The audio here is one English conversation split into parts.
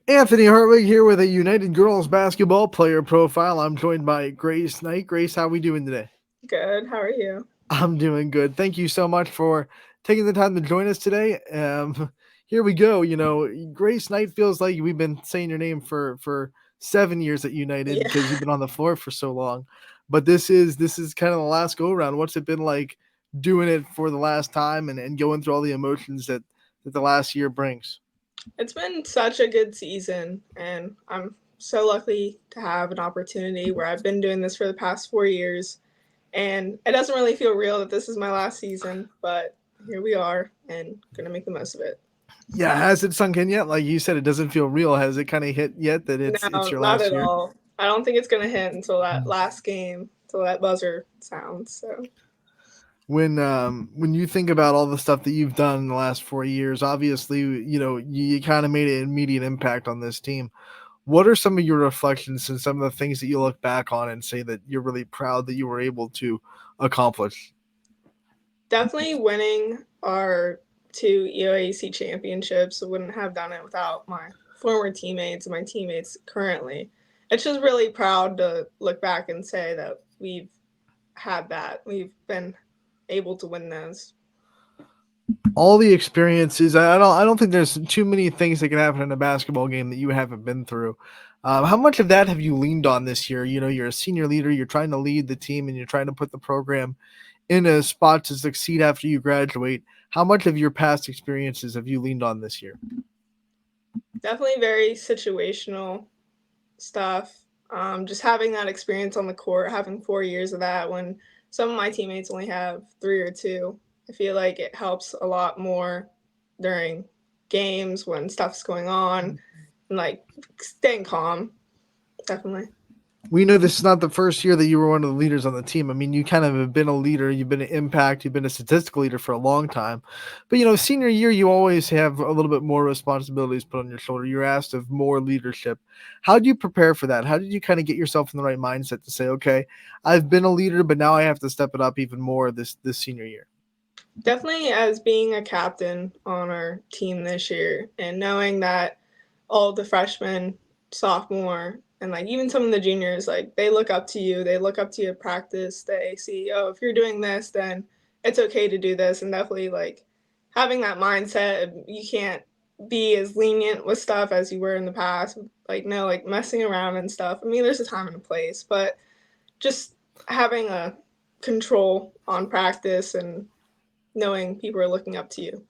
Anthony Hartwig here with a United Girls Basketball player profile. I'm joined by Grace Knight. Grace, how are we doing today? Good. How are you? I'm doing good. Thank you so much for taking the time to join us today. Here we go. Grace Knight feels like we've been saying your name for 7 years at United Yeah. because you've been on the floor for so long. But this is kind of the last go around. What's it been like doing it for the last time and going through all the emotions that the last year brings? It's been such a good season, and I'm so lucky to have an opportunity where I've been doing this for the past 4 years. And it doesn't really feel real that this is my last season, but here we are and gonna make the most of it. Yeah, has it sunk in yet? Like you said, it doesn't feel real. Has it kind of hit yet that it's No, your not last at year? all. I don't think it's gonna hit until that Mm. last game, until that buzzer sounds. So When you think about all the stuff that you've done in the last 4 years, obviously you kind of made an immediate impact on this team. What are some of your reflections and some of the things that you look back on and say that you're really proud that you were able to accomplish? definitely winning our two EOAC championships. I wouldn't have done it without my former teammates and my teammates currently. It's just really proud to look back and say that we've had that. We've been able to win those. All the experiences. I don't think there's too many things that can happen in a basketball game that you haven't been through. How much of that have you leaned on this year? You're a senior leader. You're trying to lead the team, and you're trying to put the program in a spot to succeed after you graduate. How much of your past experiences have you leaned on this year? Definitely very situational stuff. Just having that experience on the court, having 4 years of that when some of my teammates only have 3 or 2, I feel like it helps a lot more during games when stuff's going on and like staying calm. Definitely. We know this is not the first year that you were one of the leaders on the team. I mean, you kind of have been a leader. You've been an impact. You've been a statistical leader for a long time. But, senior year, you always have a little bit more responsibilities put on your shoulder. You're asked of more leadership. How do you prepare for that? How did you kind of get yourself in the right mindset to say, okay, I've been a leader, but now I have to step it up even more this senior year? Definitely as being a captain on our team this year and knowing that all the freshmen, sophomore, and like even some of the juniors, like they look up to you. They look up to you at practice. They see, oh, if you're doing this, then it's okay to do this. And definitely like having that mindset, you can't be as lenient with stuff as you were in the past. Like no, like messing around and stuff. I mean, there's a time and a place, but just having a control on practice and knowing people are looking up to you.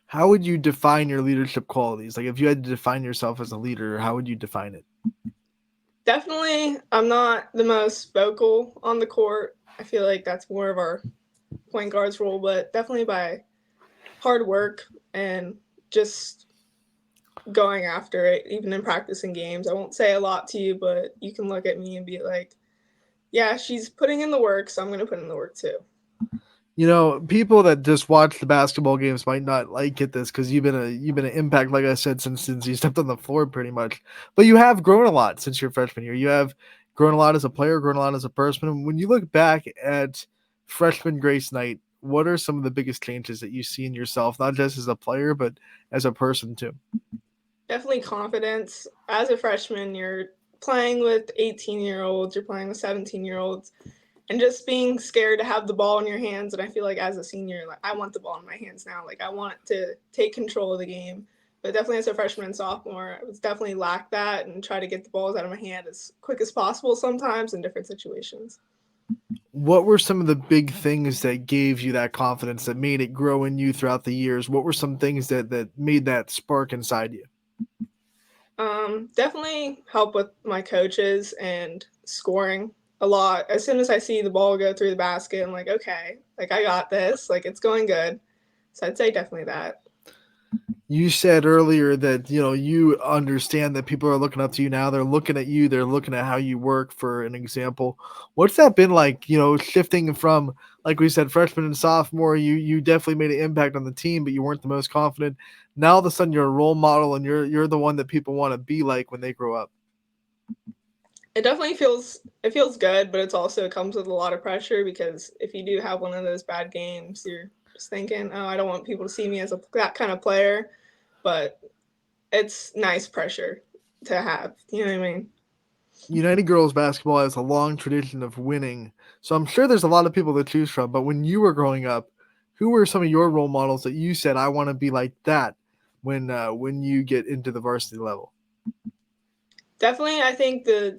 How would you define your leadership qualities? Like, if you had to define yourself as a leader, how would you define it? Definitely, I'm not the most vocal on the court. I feel like that's more of our point guard's role, but definitely by hard work and just going after it, even in practicing games. I won't say a lot to you, but you can look at me and be like, yeah, she's putting in the work, so I'm going to put in the work too. People that just watch the basketball games might not like get this because you've been an impact, like I said, since you stepped on the floor pretty much. But you have grown a lot since your freshman year. You have grown a lot as a player, grown a lot as a person. When you look back at freshman Grace Knight, what are some of the biggest changes that you see in yourself, not just as a player, but as a person too? Definitely confidence. As a freshman, you're playing with 18-year-olds, you're playing with 17-year-olds, and just being scared to have the ball in your hands. And I feel like as a senior, like I want the ball in my hands now. Like I want to take control of the game. But definitely as a freshman and sophomore, I was definitely lack that and try to get the balls out of my hand as quick as possible sometimes in different situations. What were some of the big things that gave you that confidence that made it grow in you throughout the years? What were some things that made that spark inside you? Definitely help with my coaches and scoring a lot. As soon as I see the ball go through the basket, I'm like, okay, like I got this, like it's going good. So I'd say definitely that. You said earlier that you understand that people are looking up to you now. They're looking at you. They're looking at how you work. For an example, what's that been like? Shifting from, like we said, freshman and sophomore. You definitely made an impact on the team, but you weren't the most confident. Now all of a sudden you're a role model, and you're the one that people want to be like when they grow up. It definitely feels good, but it's also it comes with a lot of pressure because if you do have one of those bad games, you're just thinking, oh, I don't want people to see me as that kind of player. But it's nice pressure to have. You know what I mean? United girls basketball has a long tradition of winning, so I'm sure there's a lot of people to choose from. But when you were growing up, who were some of your role models that you said I want to be like that when you get into the varsity level? Definitely, I think the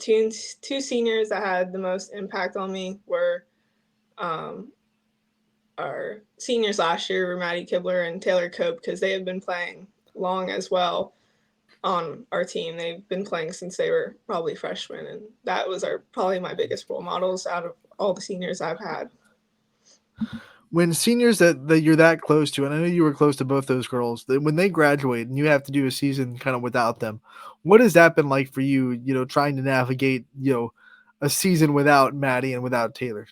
two seniors that had the most impact on me were um, our seniors last year were Maddie Kibler and Taylor Cope because they have been playing long as well on our team. They've been playing since they were probably freshmen, and that was our probably my biggest role models out of all the seniors I've had. When seniors that you're that close to, and I know you were close to both those girls, when they graduate and you have to do a season kind of without them, what has that been like for you? You know, trying to navigate a season without Maddie and without Taylor.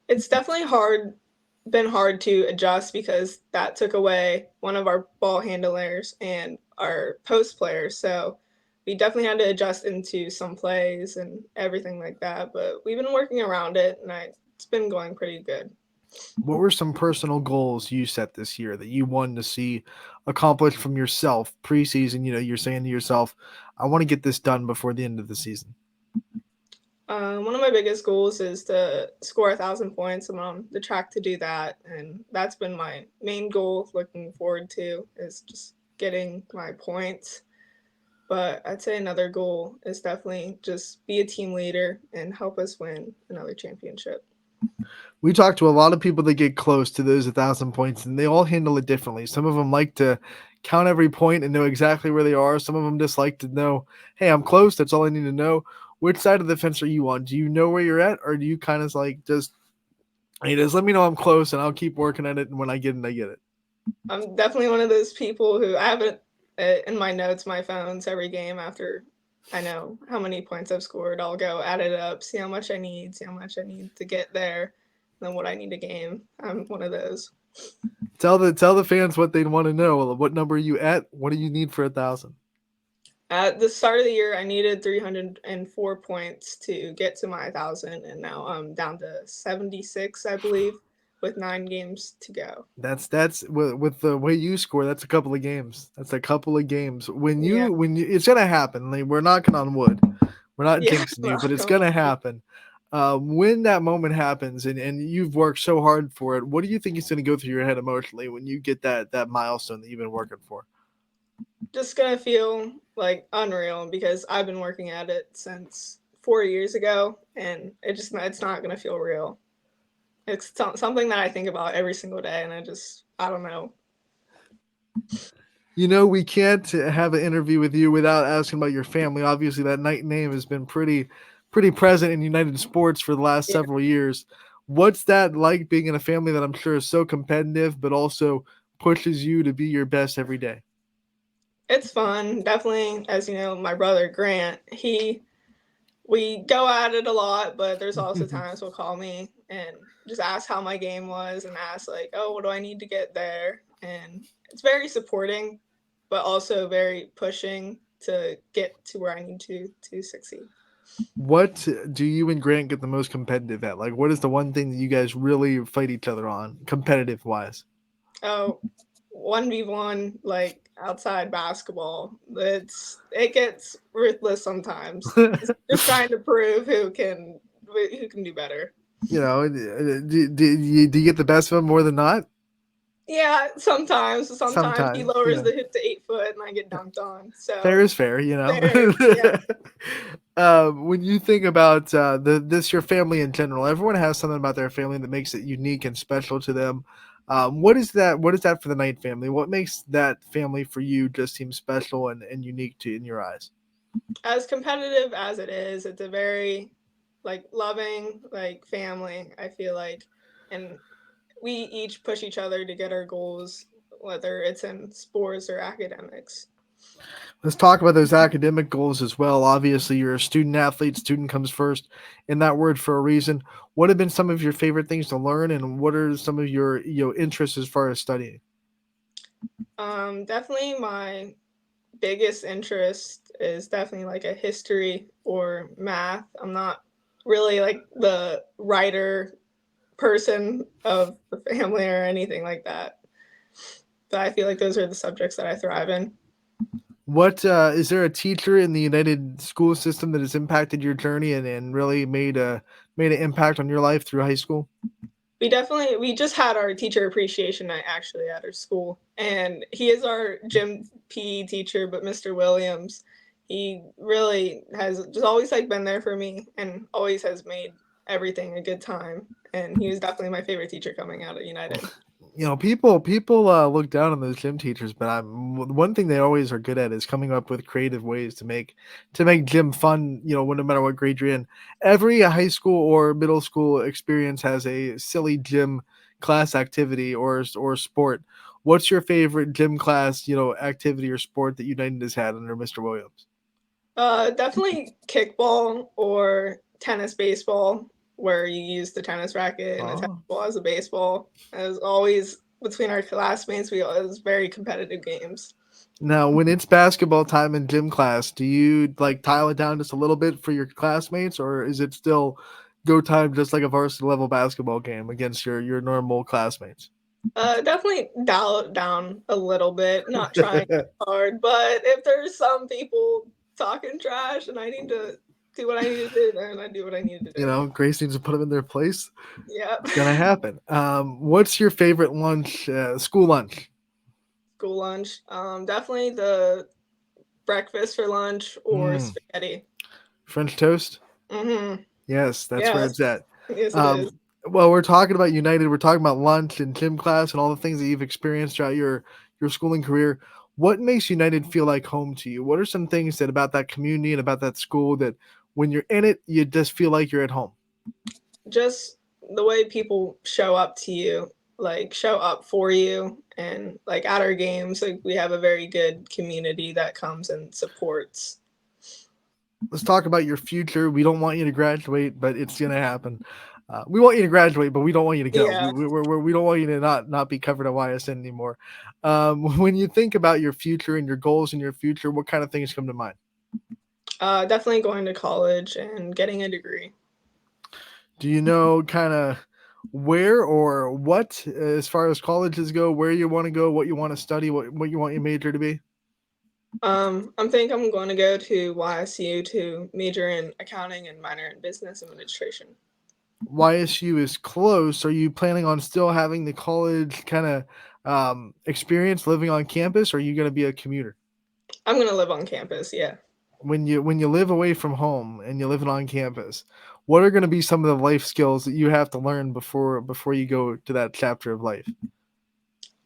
It's definitely been hard to adjust because that took away one of our ball handlers and our post players. So we definitely had to adjust into some plays and everything like that. But we've been working around it, and it's been going pretty good. What were some personal goals you set this year that you wanted to see accomplished from yourself preseason? You know, you're saying to yourself, I want to get this done before the end of the season. One of my biggest goals is to score 1,000 points. I'm on the track to do that, and that's been my main goal. Looking forward to is just getting my points. But I'd say another goal is definitely just be a team leader and help us win another championship. We talk to a lot of people that get close to those 1,000 points, and they all handle it differently. Some of them like to count every point and know exactly where they are. Some of them just like to know, hey, I'm close. That's all I need to know. Which side of the fence are you on? Do you know where you're at, or do you kind of like just, hey, just let me know I'm close, and I'll keep working at it, and when I get it, I get it. I'm definitely one of those people who I have it in my notes, my phones, every game after I know how many points I've scored. I'll go add it up, see how much I need, see how much I need to get there, and then what I need to game. I'm one of those. Tell the fans what they want to know. What number are you at? What do you need for 1,000? At the start of the year, I needed 304 points to get to my 1,000, and now I'm down to 76, I believe, with 9 games to go. That's with the way you score. That's a couple of games. That's a couple of games. Yeah, It's gonna happen. Like, we're knocking on wood. We're not yeah, jinxing you, but it's gonna happen. When that moment happens, and you've worked so hard for it, what do you think is gonna go through your head emotionally when you get that milestone that you've been working for? just gonna feel like unreal because I've been working at it since 4 years ago, and it's not gonna feel real. It's something that I think about every single day, and I don't know. You know, we can't have an interview with you without asking about your family. Obviously, that night name has been pretty present in United Sports for the last Yeah, several years. What's that like being in a family that I'm sure is so competitive, but also pushes you to be your best every day? it's fun. Definitely, as you know, my brother Grant, we go at it a lot, but there's also times he'll call me and just ask how my game was and ask like, "Oh, what do I need to get there?" And it's very supporting, but also very pushing to get to where I need to succeed. What do you and Grant get the most competitive at? Like, what is the one thing that you guys really fight each other on, competitive wise? Oh, 1v1 like outside basketball. It gets ruthless sometimes. Just trying to prove who can do better. You know, do you get the best of them more than not? Yeah, sometimes. Sometimes he Sometimes, lowers the hoop to 8 foot and I get dunked on. fair So is fair, you know. fair, yeah. When you think about this, your family in general, everyone has something about their family that makes it unique and special to them. What is that? What is that for the Knight family? What makes that family for you just seem special and unique to in your eyes? As competitive as it is, it's a very like loving like family. I feel like, and we each push each other to get our goals, whether it's in sports or academics. Let's talk about those academic goals as well. Obviously, you're a student athlete. Student comes first in that word for a reason. What have been some of your favorite things to learn, and what are some of your interests as far as studying? Definitely my biggest interest is definitely like a history or math. I'm not really like the writer person of the family or anything like that. But I feel like those are the subjects that I thrive in. What is there a teacher in the United school system that has impacted your journey and really made an impact on your life through high school? We just had our teacher appreciation night actually at our school, and he is our gym PE teacher, but Mr. Williams, he really has just always like been there for me and always has made everything a good time. And he was definitely my favorite teacher coming out of United. People look down on those gym teachers, but one thing they always are good at is coming up with creative ways to make gym fun. No matter what grade you're in, every high school or middle school experience has a silly gym class activity or sport. What's your favorite gym class, activity or sport that United has had under Mr. Williams? Definitely kickball or tennis baseball, where you use the tennis racket and the tennis Oh. ball as a baseball. As always, between our classmates, it was very competitive games. Now, when it's basketball time in gym class, do you like tile it down just a little bit for your classmates, or is it still go time just like a varsity level basketball game against your normal classmates? Definitely dial it down a little bit, not trying hard, but if there's some people talking trash and I need to do what I need to do, then I do what I need to do. Grace needs to put them in their place. Yep. It's gonna happen. What's your favorite lunch? School lunch? School lunch. Definitely the breakfast for lunch or Mm, spaghetti. French toast? Mhm. Yes, that's where Yes. it's at. Yes, it is. Um, well, we're talking about United. We're talking about lunch and gym class and all the things that you've experienced throughout your schooling career. What makes United feel like home to you? What are some things that about that community and about that school that when you're in it, you just feel like you're at home? Just the way people show up to you, like show up for you, and like at our games, like we have a very good community that comes and supports. Let's talk about your future. We don't want you to graduate, but it's gonna happen. We want you to graduate, but we don't want you to go. Yeah. We don't want you to not be covered at YSN anymore. When you think about your future and your goals in your future, what kind of things come to mind? Definitely going to college and getting a degree. Do you know kind of where or what, as far as colleges go, where you want to go, what you want to study, what you want your major to be? I'm going to go to YSU to major in accounting and minor in business administration. YSU is close. Are you planning on still having the college kind of experience living on campus, or are you going to be a commuter? I'm going to live on campus. Yeah. When you live away from home and you're living on campus, what are going to be some of the life skills that you have to learn before you go to that chapter of life?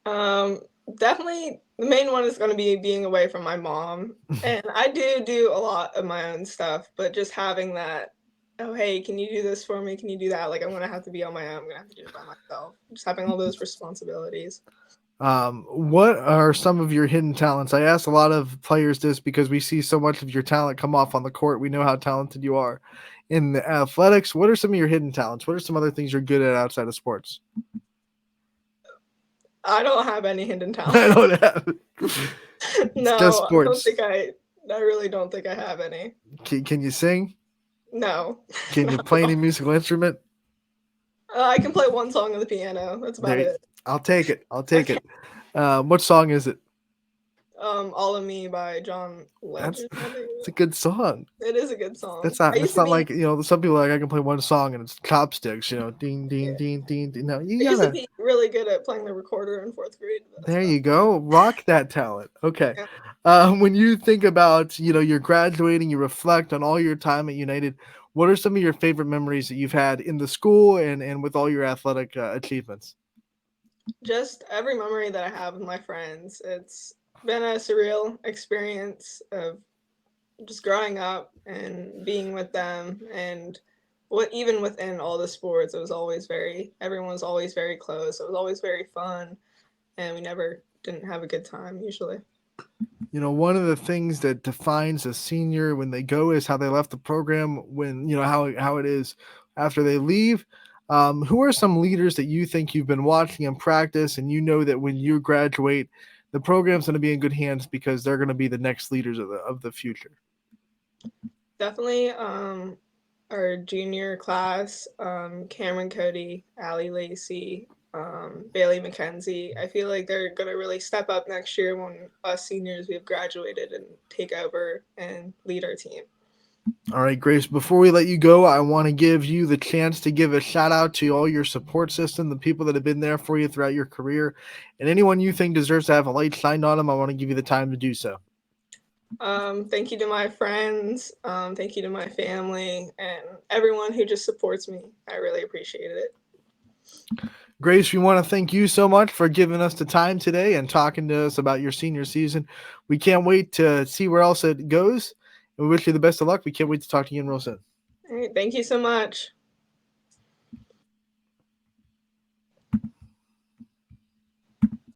Um, Definitely the main one is going to be being away from my mom. And I do a lot of my own stuff, but just having that, oh, hey, can you do this for me? Can you do that? Like, I'm going to have to be on my own. I'm going to have to do it by myself. Just having all those responsibilities. What are some of your hidden talents? I ask a lot of players this because we see so much of your talent come off on the court. We know how talented you are in the athletics. What are some of your hidden talents? What are some other things you're good at outside of sports? I don't have any hidden I talent. don't have. It's just No, sports. I really don't think I have any. Can you sing? No, Can you not at play any all. musical instrument? I can play one song on the piano. That's about There, it. I'll take it. I'll I take can't. it. What song is it? All of Me by John That's Legend. I think it's a good song. it is a good song. That's I not used that's to not be like some people are like I can play one song and it's chopsticks, ding ding yeah. ding ding ding. No, you I used to gotta be really good at playing the recorder in fourth grade. But that's there about you go. Rock that talent. Okay. yeah. When you think about, you're graduating, you reflect on all your time at United. What are some of your favorite memories that you've had in the school and with all your athletic achievements? Just every memory that I have with my friends. It's been a surreal experience of just growing up and being with them, and what even within all the sports, it was always very everyone was always very close. It was always very fun, and we never didn't have a good time usually. One of the things that defines a senior when they go is how they left the program, when, how it is after they leave. Who are some leaders that you think you've been watching in practice and you know that when you graduate, the program's going to be in good hands because they're going to be the next leaders of the future? Definitely our junior class, Cameron Cody, Allie Lacey, Bailey McKenzie. I feel like they're going to really step up next year when us seniors we've graduated and take over and lead our team. All right, Grace, before we let you go, I want to give you the chance to give a shout out to all your support system, the people that have been there for you throughout your career, and anyone you think deserves to have a light shined on them. I want to give you the time to do so. Thank you to my friends. Thank you to my family and everyone who just supports me. I really appreciate it. Grace, we want to thank you so much for giving us the time today and talking to us about your senior season. We can't wait to see where else it goes. And we wish you the best of luck. We can't wait to talk to you again real soon. All right, thank you so much.